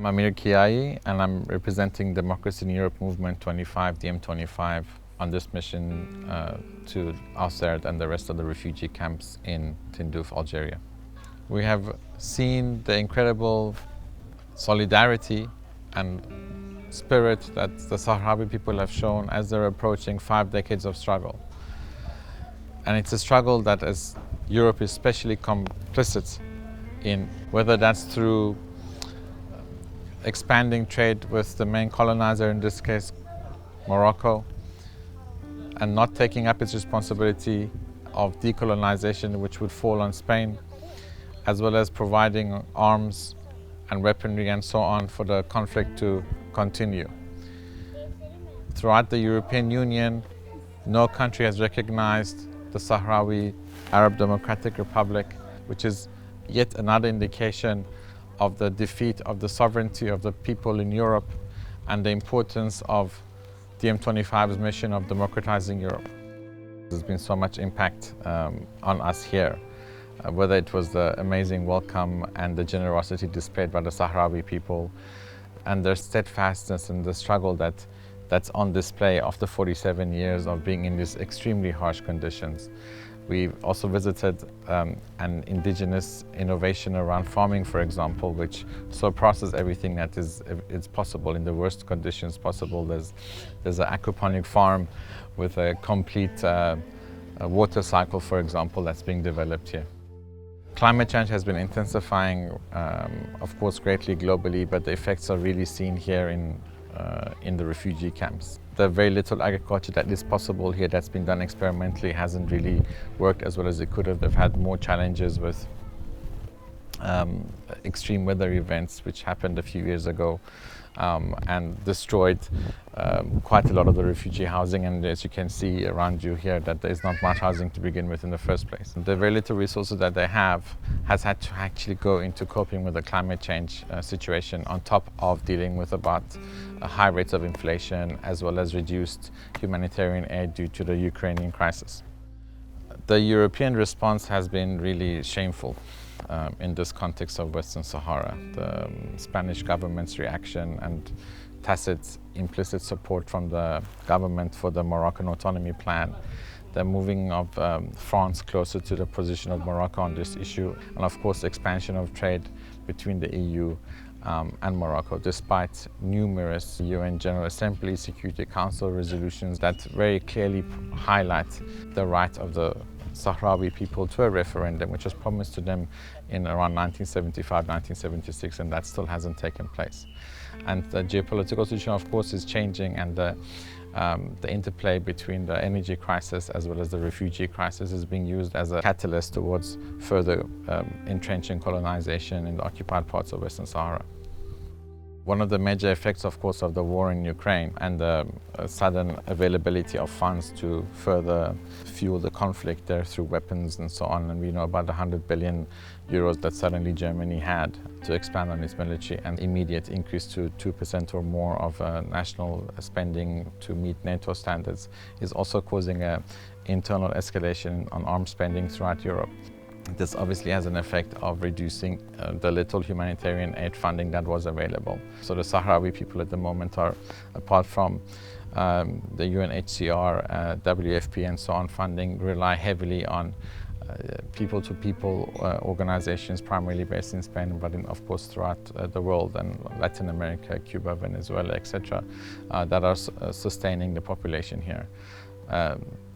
I'm Amir Kiyaei, and I'm representing Democracy in Europe Movement 25, DiEM25, on this mission to Al-Sard and the rest of the refugee camps in Tindouf, Algeria. We have seen the incredible solidarity and spirit that the Sahrawi people have shown as they're approaching 5 decades of struggle. And it's a struggle that as Europe is especially complicit in, whether that's through expanding trade with the main colonizer, in this case Morocco, and not taking up its responsibility of decolonization, which would fall on Spain, as well as providing arms and weaponry and so on for the conflict to continue. Throughout the European Union, no country has recognized the Sahrawi Arab Democratic Republic, which is yet another indication of the defeat of the sovereignty of the people in Europe and the importance of DiEM25's mission of democratizing Europe. There's been so much impact on us here, whether it was the amazing welcome and the generosity displayed by the Sahrawi people and their steadfastness in the struggle that's on display after 47 years of being in these extremely harsh conditions. We've also visited an indigenous innovation around farming, for example, which surpasses everything that is possible in the worst conditions possible. There's an aquaponic farm with a complete water cycle, for example, that's being developed here. Climate change has been intensifying, of course, greatly globally, but the effects are really seen here in the refugee camps. The very little agriculture that is possible here that's been done experimentally hasn't really worked as well as it could have. They've had more challenges with extreme weather events, which happened a few years ago and destroyed quite a lot of the refugee housing. And as you can see around you here, that there is not much housing to begin with in the first place. The very little resources that they have has had to actually go into coping with the climate change situation, on top of dealing with about high rates of inflation as well as reduced humanitarian aid due to the Ukrainian crisis. The European response has been really shameful in this context of Western Sahara. The Spanish government's reaction and tacit, implicit support from the government for the Moroccan autonomy plan, the moving of France closer to the position of Morocco on this issue, and of course the expansion of trade between the EU and Morocco, despite numerous UN General Assembly, Security Council resolutions that very clearly highlight the right of the Sahrawi people to a referendum, which was promised to them in around 1975, 1976, and that still hasn't taken place. And the geopolitical situation, of course, is changing, and the interplay between the energy crisis as well as the refugee crisis is being used as a catalyst towards further entrenching colonization in the occupied parts of Western Sahara. One of the major effects, of course, of the war in Ukraine and the sudden availability of funds to further fuel the conflict there through weapons and so on. And we know about the 100 billion euros that suddenly Germany had to expand on its military, and immediate increase to 2% or more of national spending to meet NATO standards is also causing an internal escalation on arms spending throughout Europe. This obviously has an effect of reducing the little humanitarian aid funding that was available. So the Sahrawi people at the moment are, apart from the UNHCR, WFP and so on funding, rely heavily on people-to-people organizations, primarily based in Spain, but of course throughout the world and Latin America, Cuba, Venezuela, etc., that are sustaining the population here.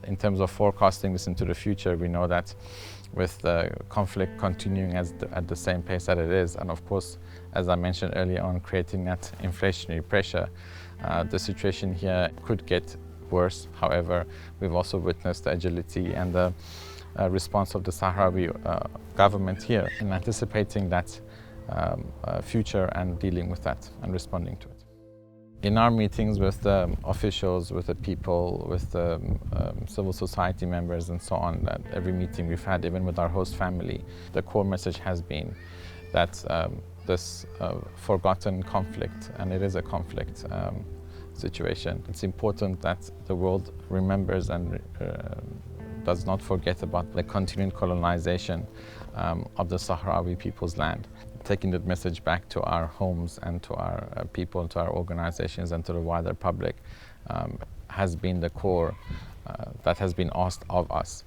In terms of forecasting this into the future, we know that with the conflict continuing at the same pace that it is, and of course, as I mentioned earlier on, creating that inflationary pressure, the situation here could get worse. However, we've also witnessed the agility and the response of the Sahrawi government here in anticipating that future and dealing with that and responding to it. In our meetings with the officials, with the people, with the civil society members and so on, that every meeting we've had, even with our host family, the core message has been that this forgotten conflict, and it is a conflict situation, it's important that the world remembers and does not forget about the continuing colonization of the Sahrawi people's land. taking that message back to our homes and to our people, to our organizations and to the wider public has been the core that has been asked of us.